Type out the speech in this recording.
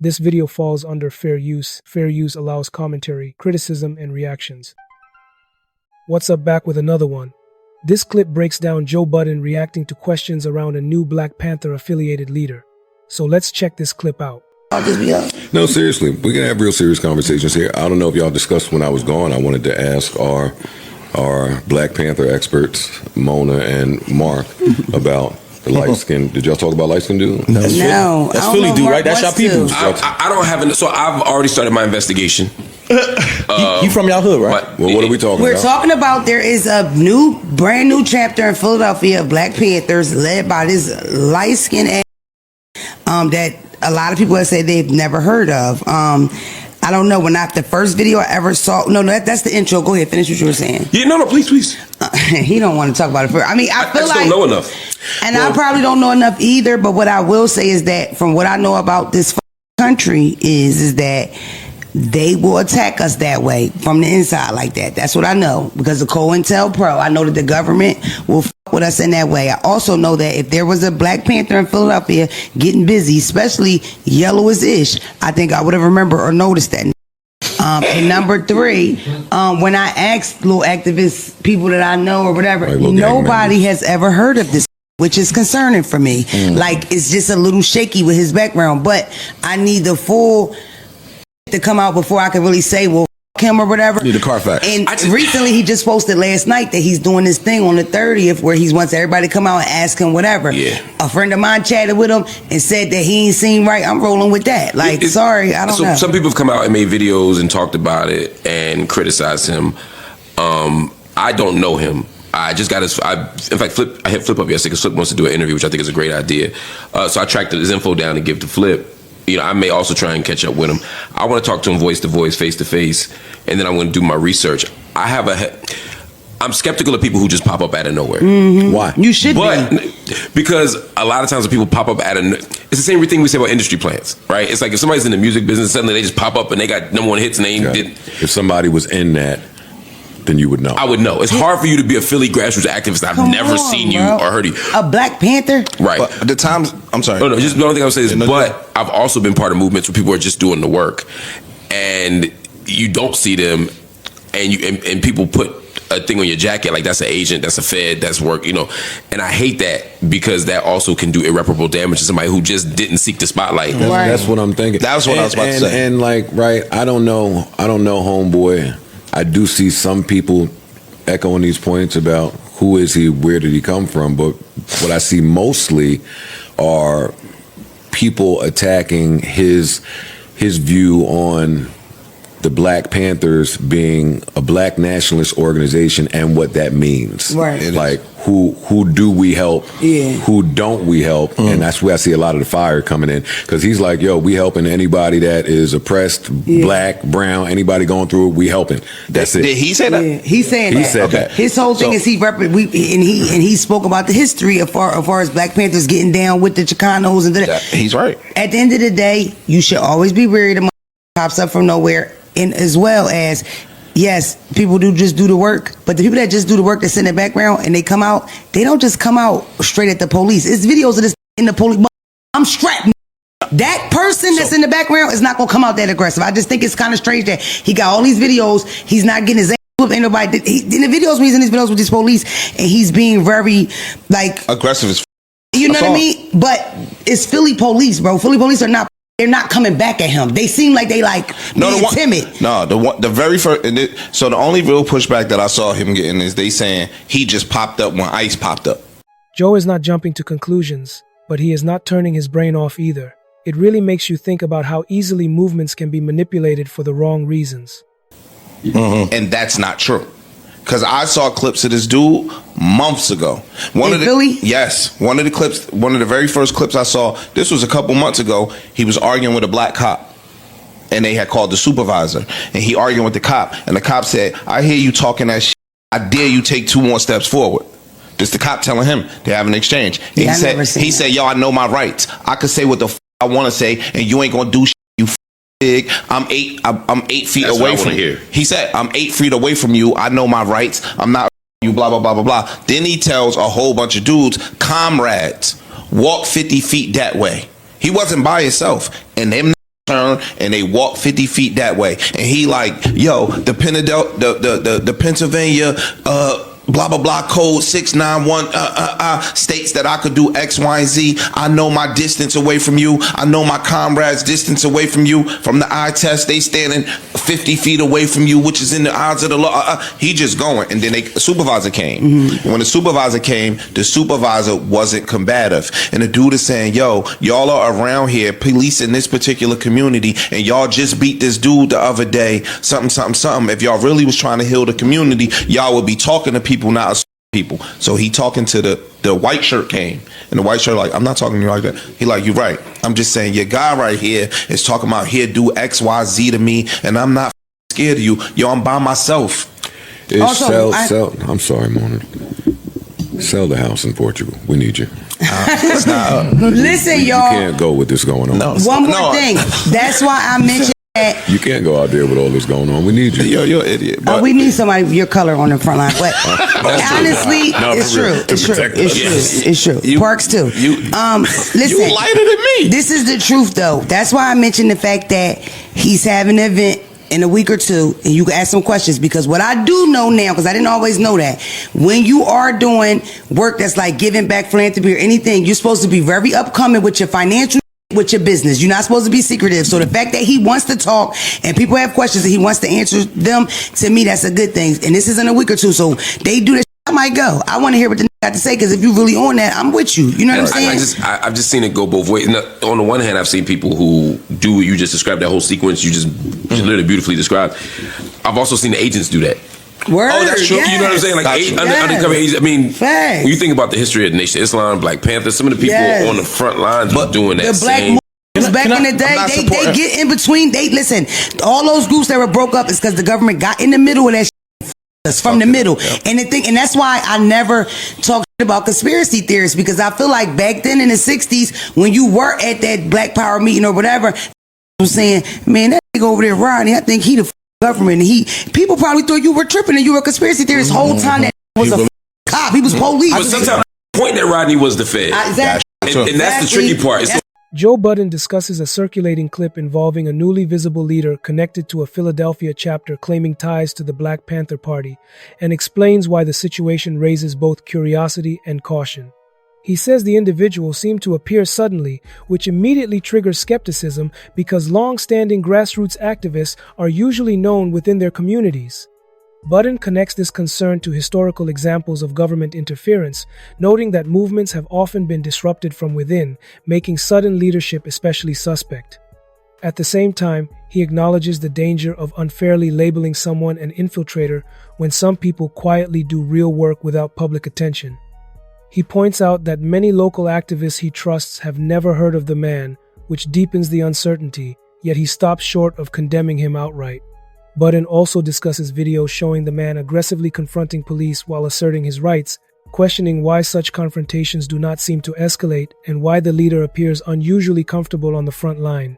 This video falls under fair use. Fair use allows commentary, criticism, and reactions. What's up, back with another one. This clip breaks down Joe Budden reacting to questions around a new Black Panther affiliated leader. So let's check this clip out. No, seriously, we can have real serious conversations here. I don't know if y'all discussed when I was gone. I wanted to ask our Black Panther experts, Mona and Mark, about the light skin. Did y'all talk about light skin dude? No, that's Philly dude, right? That's y'all people. I don't have so I've already started my investigation. You from y'all hood, right? Well, what are we talking We're about? talking about there is a brand new chapter in Philadelphia of Black Panthers led by this light-skinned that a lot of people have said they've never heard of. I don't know. When the first video I ever saw, that's the intro. Go ahead, finish what you were saying. Yeah, no, please. He don't want to talk about it first. I mean, I feel just like don't know enough. And I probably don't know enough either. But what I will say is that from what I know about this country is that they will attack us that way from the inside like that. That's what I know because of COINTELPRO. I know that the government will fuck with us in that way. I also know that if there was a Black Panther in Philadelphia getting busy, especially yellow as ish, I think I would have remembered or noticed that. And number three, when I asked little activists, people that I know or whatever, nobody has ever heard of this, which is concerning for me. Like, it's just a little shaky with his background, but I need the full to come out before I can really say, well, f him or whatever. Need the Carfax. And recently he just posted last night that he's doing this thing on the 30th where he wants everybody to come out and ask him whatever. Yeah. A friend of mine chatted with him and said that he ain't seen right. I'm rolling with that. Like, sorry, I don't know. Some people have come out and made videos and talked about it and criticized him. I don't know him. I just got his. I hit Flip up yesterday because Flip wants to do an interview, which I think is a great idea. So I tracked his info down to give to Flip. You know, I may also try and catch up with him. I want to talk to him voice to voice, face to face, and then I'm going to do my research. I'm skeptical of people who just pop up out of nowhere. Why? You should be. Because a lot of times when people pop up out of, it's the same thing we say about industry plants, right? It's like if somebody's in the music business, suddenly they just pop up and they got #1 hits and they didn't. If somebody was in that, then you would know. I would know. It's hard for you to be a Philly grassroots activist. I've never seen you or heard you. A Black Panther? Right. But the times, I'm sorry. No, just the only thing I would say is, but I've also been part of movements where people are just doing the work, and you don't see them, and people put a thing on your jacket like that's an agent, that's a Fed, that's work, you know. And I hate that because that also can do irreparable damage to somebody who just didn't seek the spotlight. That's what I'm thinking. That's what I was about to say. And like, right, I don't know, homeboy. I do see some people echoing these points about who is he, where did he come from, but what I see mostly are people attacking his view on the Black Panthers being a black nationalist organization and what that means. Right. Like who do we help? Yeah. Who don't we help? And that's where I see a lot of the fire coming in. Because he's like, yo, we helping anybody that is oppressed, black, brown, anybody going through it, we helping. That's it. Did he say that? Yeah, he's saying He that. said that. His whole thing is he spoke about the history as far as Black Panthers getting down with the Chicanos and He's right. At the end of the day, you should always be wary the pops up from nowhere. And as well as, yes, people do just do the work, but the people that just do the work that's in the background and they come out, they don't just come out straight at the police. It's videos of this in the police. I'm strapped. That person that's in the background is not going to come out that aggressive. I just think it's kind of strange that he got all these videos. He's not getting his ass whooped. Ain't nobody. In the videos, when he's in these videos with these police, and he's being very, like, aggressive as you know what I mean? But it's Philly police, bro. Philly police are not. They're not coming back at him. They seem like they being timid. No, the very first. So the only real pushback that I saw him getting is they saying he just popped up when ICE popped up. Joe is not jumping to conclusions, but he is not turning his brain off either. It really makes you think about how easily movements can be manipulated for the wrong reasons. And that's not true. Because I saw clips of this dude months ago. Philly? Yes. One of the very first clips I saw, this was a couple months ago, he was arguing with a black cop. And they had called the supervisor. And he arguing with the cop. And the cop said, I hear you talking that shit. I dare you take 2 more steps forward. This the cop telling him. They have an exchange. And he said, yo, I know my rights. I could say what the I want to say, and you ain't gonna do shit, you big. I'm 8 feet away from you. He said, I'm 8 feet away from you. I know my rights. I'm not you, blah, blah, blah, blah, blah. Then he tells a whole bunch of dudes, comrades, walk 50 feet that way. He wasn't by himself. And them turn and they walk 50 feet that way. And he like, yo, the Pennsylvania blah blah blah code 691 states that I could do X, Y, and Z. I know my distance away from you. I know my comrades' distance away from you. From the eye test, they standing 50 feet away from you, which is in the odds of the law. He just going, and then the supervisor came. And when the supervisor came, the supervisor wasn't combative, and the dude is saying, "Yo, y'all are around here policing this particular community, and y'all just beat this dude the other day. Something. If y'all really was trying to heal the community, y'all would be talking to people, not people." So he talking to the white shirt came, and the white shirt like, "I'm not talking to you like that." He like, "You right. I'm just saying your guy right here is talking about here do X, Y, Z to me, and I'm not scared of you. Yo, I'm by myself." Also, I'm sorry, Mona. Sell the house in Portugal. We need you. It's not. Listen, y'all. You can't go with this going on. No. One more thing. That's why I mentioned that. You can't go out there with all this going on. We need you. You're an idiot. But We need somebody with your color on the front line. But honestly, it's true. It's true. Parks too. Listen, you lighter than me. This is the truth, though. That's why I mentioned the fact that he's having an event in a week or two, and you can ask some questions, because what I do know now, because I didn't always know that, when you are doing work that's like giving back, philanthropy or anything, you're supposed to be very upcoming with your financial, with your business. You're not supposed to be secretive. So the fact that he wants to talk and people have questions and he wants to answer them, to me, that's a good thing. And this is in a week or two, so they do this. I might go. I want to hear what the got to say, because if you really on that, I'm with you. You know what I'm saying? I've just seen it go both ways. On the one hand, I've seen people who do what you just described, that whole sequence you just literally beautifully described. I've also seen the agents do that. Word, oh, that's true. yes. You know what I'm saying? Like undercover agents. I mean, facts. when you think about the history of the Nation of Islam, Black Panthers, some of the people on the front lines were doing that the black same. Back in the day, they get in between. They listen. All those groups that were broke up is because the government got in the middle of that. From the middle, and that's why I never talk about conspiracy theories, because I feel like back then in the 60s, when you were at that Black Power meeting or whatever, was saying, "Man, that nigga over there, Ronnie, I think he the government." And people probably thought you were tripping and you were a conspiracy theorist. Whole time that was a cop. He was police. But sometimes the point that Rodney was the Fed, exactly. And that's the tricky part. Joe Budden discusses a circulating clip involving a newly visible leader connected to a Philadelphia chapter claiming ties to the Black Panther Party, and explains why the situation raises both curiosity and caution. He says the individual seemed to appear suddenly, which immediately triggers skepticism because long-standing grassroots activists are usually known within their communities. Budden connects this concern to historical examples of government interference, noting that movements have often been disrupted from within, making sudden leadership especially suspect. At the same time, he acknowledges the danger of unfairly labeling someone an infiltrator when some people quietly do real work without public attention. He points out that many local activists he trusts have never heard of the man, which deepens the uncertainty, yet he stops short of condemning him outright. Budden also discusses videos showing the man aggressively confronting police while asserting his rights, questioning why such confrontations do not seem to escalate and why the leader appears unusually comfortable on the front line.